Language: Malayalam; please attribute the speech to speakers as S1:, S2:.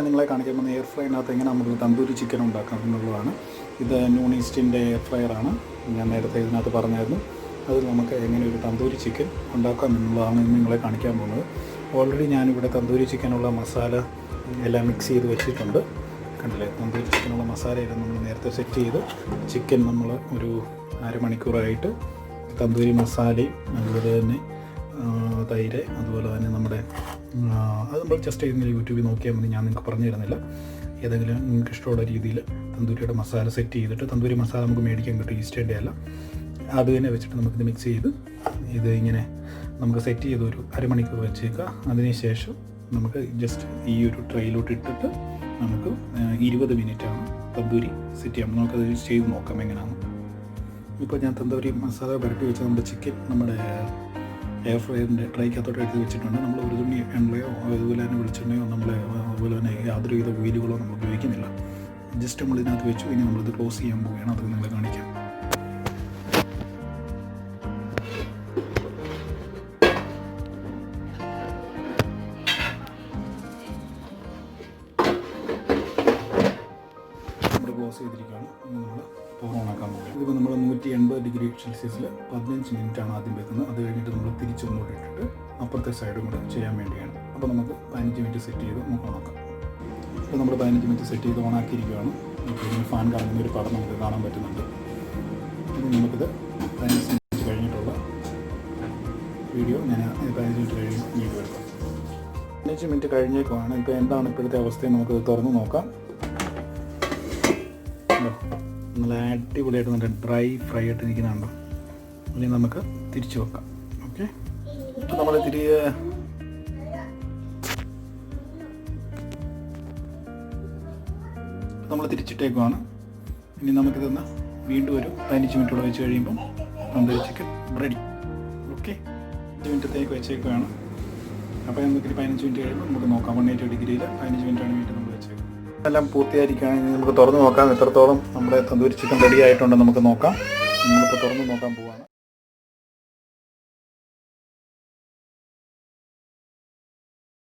S1: നിങ്ങളെ കാണിക്കാൻ പോകുന്ന എയർ ഫ്രൈനകത്ത് എങ്ങനെ നമുക്ക് തന്തൂരി ചിക്കൻ ഉണ്ടാക്കാം എന്നുള്ളതാണ്. ഇത് നോൺ ഈസ്റ്റിൻ്റെ എയർ ഫ്രയറാണ്. ഞാൻ നേരത്തെ ഇതിനകത്ത് പറഞ്ഞായിരുന്നു. അതിൽ നമുക്ക് എങ്ങനെ ഒരു തന്തൂരി ചിക്കൻ ഉണ്ടാക്കാം എന്നുള്ളതാണ് നിങ്ങളെ കാണിക്കാൻ പോകുന്നത്. ഓൾറെഡി ഞാനിവിടെ തന്തൂരി ചിക്കനുള്ള മസാല എല്ലാം മിക്സ് ചെയ്ത് വെച്ചിട്ടുണ്ട്. കണ്ടില്ലേ, തന്തൂരി ചിക്കനുള്ള മസാലയെല്ലാം നമ്മൾ നേരത്തെ സെറ്റ് ചെയ്ത് ചിക്കൻ നമ്മൾ ഒരു അരമണിക്കൂറായിട്ട് തന്തൂരി മസാലയും അതുപോലെ തന്നെ തൈര്, അതുപോലെ തന്നെ നമ്മുടെ അത് നമ്മൾ ജസ്റ്റ് ഏതെങ്കിലും യൂട്യൂബിൽ നോക്കിയാൽ മതി. ഞാൻ നിങ്ങൾക്ക് പറഞ്ഞു തരുന്നില്ല. ഏതെങ്കിലും നിങ്ങൾക്ക് ഇഷ്ടമുള്ള രീതിയിൽ തന്തൂരിയുടെ മസാല സെറ്റ് ചെയ്തിട്ട്, തന്തൂരി മസാല നമുക്ക് മേടിക്കാൻ കിട്ടും, ഈസ്റ്റേൻ്റെ അല്ല, അത് തന്നെ വെച്ചിട്ട് നമുക്കിത് മിക്സ് ചെയ്ത് ഇത് ഇങ്ങനെ നമുക്ക് സെറ്റ് ചെയ്ത് ഒരു അരമണിക്കൂർ വെച്ചേക്കുക. അതിനുശേഷം നമുക്ക് ജസ്റ്റ് ഈ ഒരു ട്രെയിലോട്ട് ഇട്ടിട്ട് നമുക്ക് 20 മിനിറ്റാണ് തന്തൂരി സെറ്റ് ചെയ്യാം. നമുക്കത് ചെയ്ത് നോക്കാം എങ്ങനെയാണ്. ഇപ്പോൾ ഞാൻ തന്തൂരി മസാല പുരട്ടി വെച്ച് നമ്മുടെ ചിക്കൻ നമ്മുടെ എയർ ഫ്രയറിൻ്റെ ട്രൈക്കകത്തോട്ട് എടുത്ത് വെച്ചിട്ടുണ്ട്. നമ്മൾ ഒരു തുണി എണ്ണയോ അതുപോലെ തന്നെ വെളിച്ചെണ്ണയോ അതുപോലെ തന്നെ യാതൊരു വിധ ഓയിലുകളോ നമ്മൾ ഉപയോഗിക്കുന്നില്ല. ജസ്റ്റ് നമ്മൾ ഇതിനകത്ത് വെച്ചു. ഇനി നമ്മളിത് ക്ലോസ് ചെയ്യാൻ പോവുകയാണ്. അത് നിങ്ങളെ കാണിക്കാം. നമ്മൾ ക്ലോസ് ചെയ്തിരിക്കുകയാണ്. ഇനി നമ്മൾ ഓണാക്കാൻ പോകും. ഇതിപ്പോൾ നമ്മൾ 180 ഡിഗ്രി സെൽഷ്യസിൽ 15 മിനിറ്റാണ് ആദ്യം വെക്കുന്നത്. അത് കഴിഞ്ഞിട്ട് നമ്മൾ തിരിച്ചൊന്നുകൂടെ ഇട്ടിട്ട് അപ്പുറത്തെ സൈഡും കൂടെ ചെയ്യാൻ വേണ്ടിയാണ്. അപ്പോൾ നമുക്ക് 15 മിനിറ്റ് സെറ്റ് ചെയ്ത് നമുക്ക് ഓണാക്കാം. ഇപ്പോൾ നമ്മൾ 15 മിനിറ്റ് സെറ്റ് ചെയ്ത് ഓണാക്കിയിരിക്കുകയാണ്. ഇപ്പോൾ ഇതിന് ഫാൻ കറങ്ങുന്ന ഒരു പടം നമുക്ക് കാണാൻ പറ്റുന്നുണ്ട്. ഇനി നമുക്കിത് 15 മിനിറ്റ് കഴിഞ്ഞിട്ടുള്ള വീഡിയോ ഞാൻ 15 മിനിറ്റ് കഴിയുമ്പോൾ വീഡിയോ എടുക്കാം. 15 മിനിറ്റ് കഴിഞ്ഞേക്കുവാണ്. ഇപ്പോൾ എന്താണ് ഇപ്പോഴത്തെ അവസ്ഥയും നമുക്കത് തുറന്ന് നോക്കാം. നല്ല അടിപൊളിയായിട്ട് നല്ല ഡ്രൈ ഫ്രൈ ആയിട്ട് ഇരിക്കുന്നുണ്ടോ. ഇനി നമുക്ക് തിരിച്ചു വെക്കാം. ഓക്കെ, ഇപ്പോൾ നമ്മൾ തിരിച്ചിട്ടേക്കുവാണ്. ഇനി നമുക്കിതൊന്ന് വീണ്ടും ഒരു 15 മിനിറ്റോടെ വെച്ച് കഴിയുമ്പം തന്തൂരി ചിക്കൻ റെഡി. ഓക്കെ, 15 മിനിറ്റത്തേക്ക് വെച്ചേക്കുവാണ്. അപ്പോൾ നമുക്കിനി 15 മിനിറ്റ് കഴിയുമ്പോൾ നമുക്ക് നോക്കാം. 180 ഡിഗ്രിയിൽ 15 മിനിറ്റാണ് വീണ്ടും നമ്മൾ വെച്ചേക്കുന്നത്. എല്ലാം പൂർത്തിയായിരിക്കുകയാണെങ്കിൽ നമുക്ക് തുറന്ന് നോക്കാം എത്രത്തോളം നമ്മുടെ തന്തൂരി ചിക്കൻ റെഡി ആയിട്ടുണ്ട്. നമുക്ക് നോക്കാം. നമ്മളിപ്പോൾ തുറന്ന് നോക്കാൻ പോവുകയാണ്.